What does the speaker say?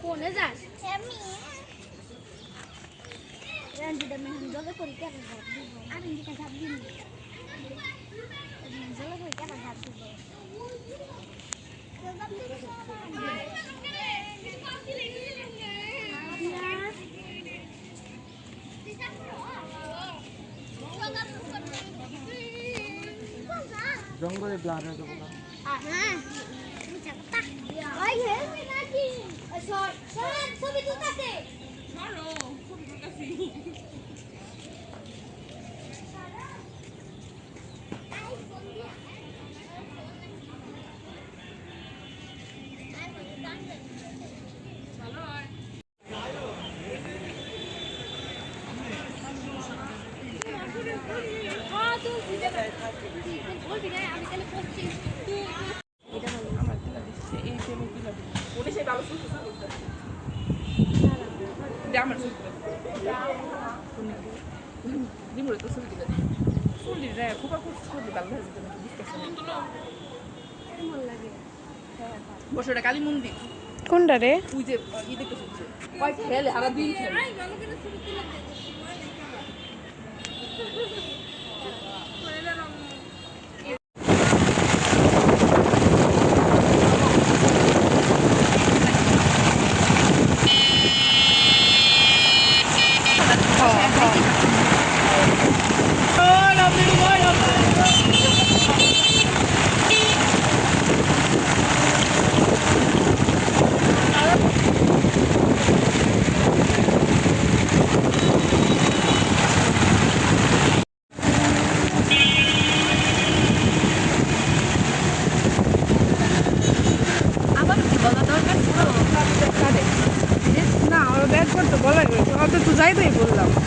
কোনে যাস Ranjida menghindar kau ikan agak dulu. Ada yang dikasih dulu. Menghindar kau ikan agak dulu. জঙ্গলে blood আছে বলা হ্যাঁ বুঝাটা ওই হেলমি নাকি ছবি তুলতাছে ছাড়ো ছবি তুলতাছি বসে কালী মন্দির কোনটা রে ওই যে ই দেখতে ওই খেলে সারা দিন খেলে না ওরা ব্যাগ করতে বলা গেছে অত তো যাইতেই বললাম